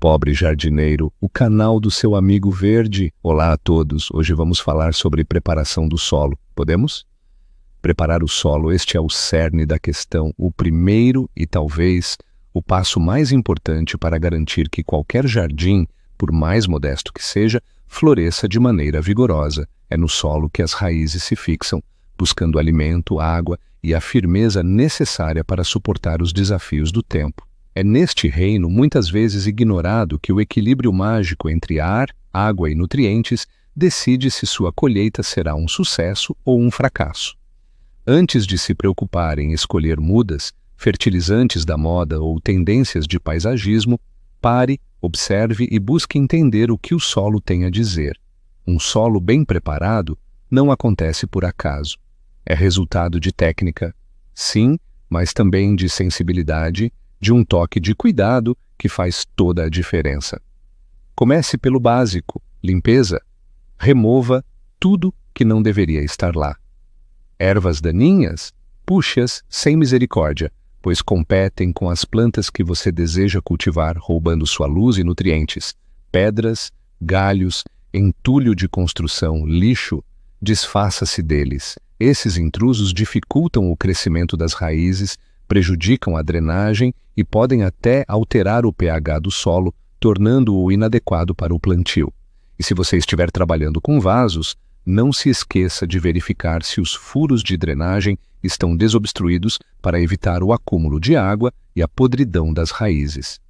pobre jardineiro, o canal do seu amigo verde. Olá a todos, hoje vamos falar sobre preparação do solo. Podemos? Preparar o solo, este é o cerne da questão, o primeiro e talvez o passo mais importante para garantir que qualquer jardim, por mais modesto que seja, floresça de maneira vigorosa. É no solo que as raízes se fixam, buscando alimento, água e a firmeza necessária para suportar os desafios do tempo. É neste reino, muitas vezes ignorado, que o equilíbrio mágico entre ar, água e nutrientes decide se sua colheita será um sucesso ou um fracasso. Antes de se preocupar em escolher mudas, fertilizantes da moda ou tendências de paisagismo, pare, observe e busque entender o que o solo tem a dizer. Um solo bem preparado não acontece por acaso. É resultado de técnica, sim, mas também de sensibilidade, de um toque de cuidado que faz toda a diferença. Comece pelo básico, limpeza. Remova tudo que não deveria estar lá. Ervas daninhas? Puxe-as sem misericórdia, pois competem com as plantas que você deseja cultivar, roubando sua luz e nutrientes. Pedras, galhos, entulho de construção, lixo, desfaça-se deles. Esses intrusos dificultam o crescimento das raízes, prejudicam a drenagem e podem até alterar o pH do solo, tornando-o inadequado para o plantio. E se você estiver trabalhando com vasos, não se esqueça de verificar se os furos de drenagem estão desobstruídos para evitar o acúmulo de água e a podridão das raízes.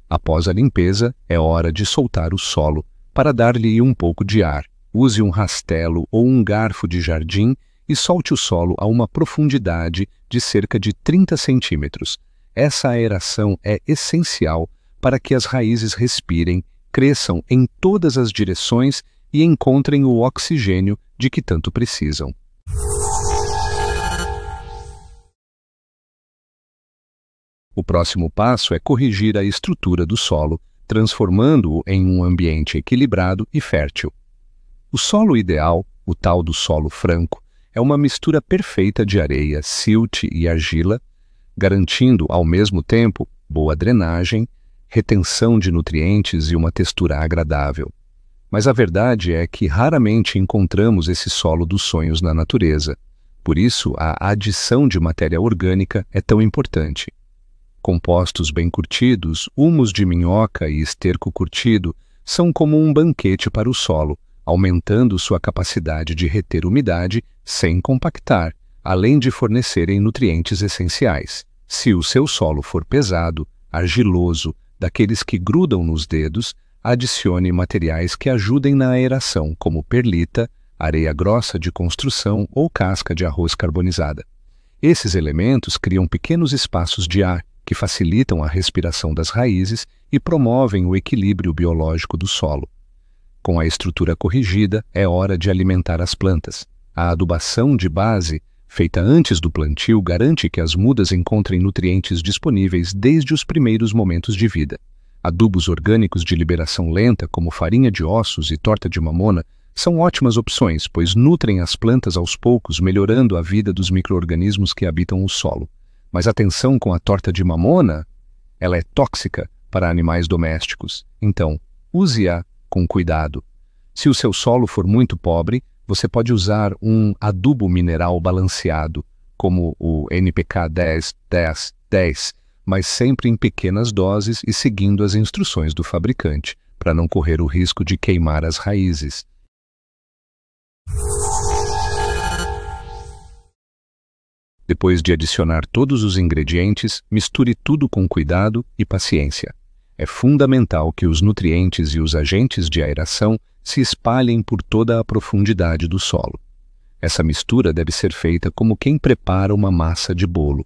Após a limpeza, é hora de soltar o solo para dar-lhe um pouco de ar. Use um rastelo ou um garfo de jardim e solte o solo a uma profundidade de cerca de 30 centímetros. Essa aeração é essencial para que as raízes respirem, cresçam em todas as direções e encontrem o oxigênio de que tanto precisam. O próximo passo é corrigir a estrutura do solo, transformando-o em um ambiente equilibrado e fértil. O solo ideal, o tal do solo franco, é uma mistura perfeita de areia, silt e argila, garantindo, ao mesmo tempo, boa drenagem, retenção de nutrientes e uma textura agradável. Mas a verdade é que raramente encontramos esse solo dos sonhos na natureza. Por isso, a adição de matéria orgânica é tão importante. Compostos bem curtidos, humus de minhoca e esterco curtido são como um banquete para o solo, aumentando sua capacidade de reter umidade sem compactar, além de fornecerem nutrientes essenciais. Se o seu solo for pesado, argiloso, daqueles que grudam nos dedos, adicione materiais que ajudem na aeração, como perlita, areia grossa de construção ou casca de arroz carbonizada. Esses elementos criam pequenos espaços de ar que facilitam a respiração das raízes e promovem o equilíbrio biológico do solo. Com a estrutura corrigida, é hora de alimentar as plantas. A adubação de base, feita antes do plantio, garante que as mudas encontrem nutrientes disponíveis desde os primeiros momentos de vida. Adubos orgânicos de liberação lenta, como farinha de ossos e torta de mamona, são ótimas opções, pois nutrem as plantas aos poucos, melhorando a vida dos micro-organismos que habitam o solo. Mas atenção com a torta de mamona, ela é tóxica para animais domésticos. Então, use-a com cuidado. Se o seu solo for muito pobre, você pode usar um adubo mineral balanceado, como o NPK 10-10-10, mas sempre em pequenas doses e seguindo as instruções do fabricante, para não correr o risco de queimar as raízes. Depois de adicionar todos os ingredientes, misture tudo com cuidado e paciência. É fundamental que os nutrientes e os agentes de aeração se espalhem por toda a profundidade do solo. Essa mistura deve ser feita como quem prepara uma massa de bolo,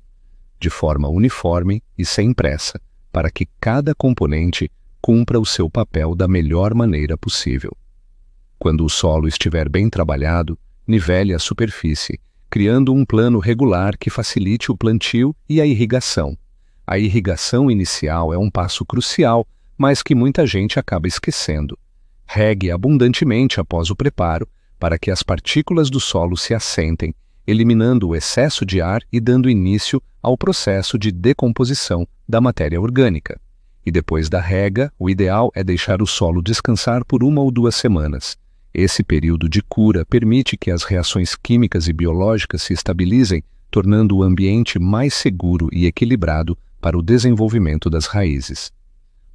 de forma uniforme e sem pressa, para que cada componente cumpra o seu papel da melhor maneira possível. Quando o solo estiver bem trabalhado, nivele a superfície, criando um plano regular que facilite o plantio e a irrigação. A irrigação inicial é um passo crucial, mas que muita gente acaba esquecendo. Regue abundantemente após o preparo, para que as partículas do solo se assentem, eliminando o excesso de ar e dando início ao processo de decomposição da matéria orgânica. e depois da rega, o ideal é deixar o solo descansar por 1 ou 2 semanas. Esse período de cura permite que as reações químicas e biológicas se estabilizem, tornando o ambiente mais seguro e equilibrado para o desenvolvimento das raízes.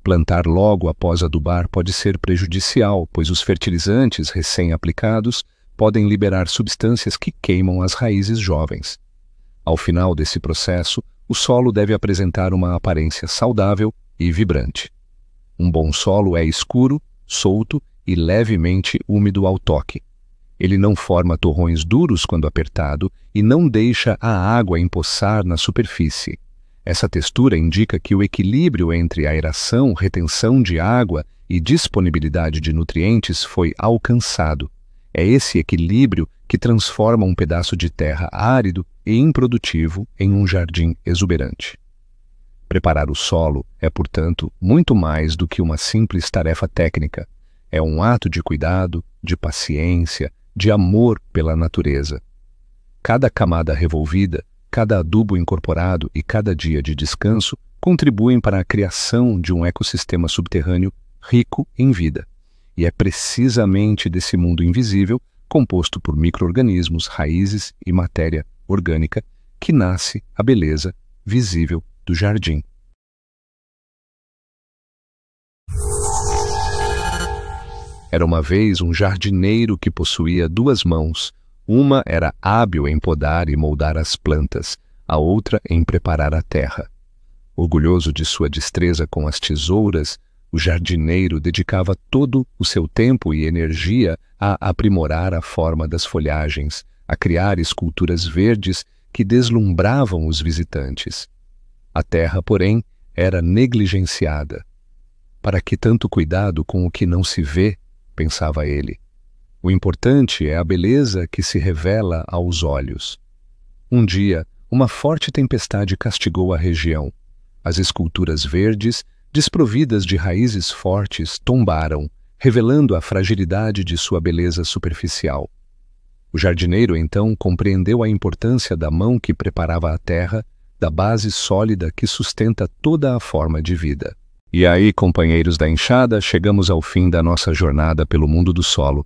Plantar logo após adubar pode ser prejudicial, pois os fertilizantes recém-aplicados podem liberar substâncias que queimam as raízes jovens. Ao final desse processo, o solo deve apresentar uma aparência saudável e vibrante. Um bom solo é escuro, solto e levemente úmido ao toque. Ele não forma torrões duros quando apertado e não deixa a água empoçar na superfície. Essa textura indica que o equilíbrio entre aeração, retenção de água e disponibilidade de nutrientes foi alcançado. É esse equilíbrio que transforma um pedaço de terra árido e improdutivo em um jardim exuberante. Preparar o solo é, portanto, muito mais do que uma simples tarefa técnica. É um ato de cuidado, de paciência, de amor pela natureza. Cada camada revolvida, cada adubo incorporado e cada dia de descanso contribuem para a criação de um ecossistema subterrâneo rico em vida. E é precisamente desse mundo invisível, composto por micro-organismos, raízes e matéria orgânica, que nasce a beleza visível do jardim. Era uma vez um jardineiro que possuía 2 mãos. Uma era hábil em podar e moldar as plantas, a outra em preparar a terra. Orgulhoso de sua destreza com as tesouras, o jardineiro dedicava todo o seu tempo e energia a aprimorar a forma das folhagens, a criar esculturas verdes que deslumbravam os visitantes. A terra, porém, era negligenciada. Para que tanto cuidado com o que não se vê? Pensava ele. O importante é a beleza que se revela aos olhos. Um dia, uma forte tempestade castigou a região. As esculturas verdes, desprovidas de raízes fortes, tombaram, revelando a fragilidade de sua beleza superficial. O jardineiro, então, compreendeu a importância da mão que preparava a terra, da base sólida que sustenta toda a forma de vida. E aí, companheiros da enxada, chegamos ao fim da nossa jornada pelo mundo do solo.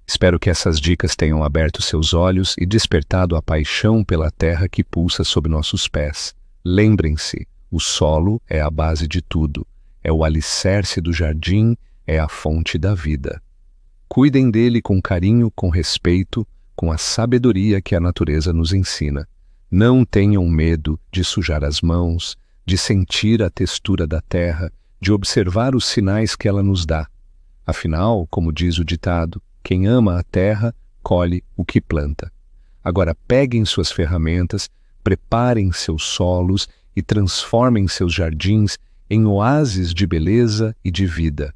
Espero que essas dicas tenham aberto seus olhos e despertado a paixão pela terra que pulsa sob nossos pés. Lembrem-se, o solo é a base de tudo, é o alicerce do jardim, é a fonte da vida. Cuidem dele com carinho, com respeito, com a sabedoria que a natureza nos ensina. Não tenham medo de sujar as mãos, de sentir a textura da terra, de observar os sinais que ela nos dá. Afinal, como diz o ditado, quem ama a terra, colhe o que planta. Agora peguem suas ferramentas, preparem seus solos e transformem seus jardins em oásis de beleza e de vida.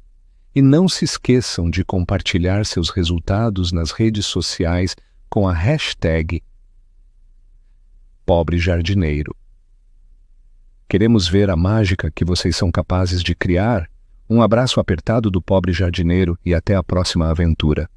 E não se esqueçam de compartilhar seus resultados nas redes sociais com a hashtag #PobreJardineiro. Queremos ver a mágica que vocês são capazes de criar? Um abraço apertado do Pobre Jardineiro e até a próxima aventura.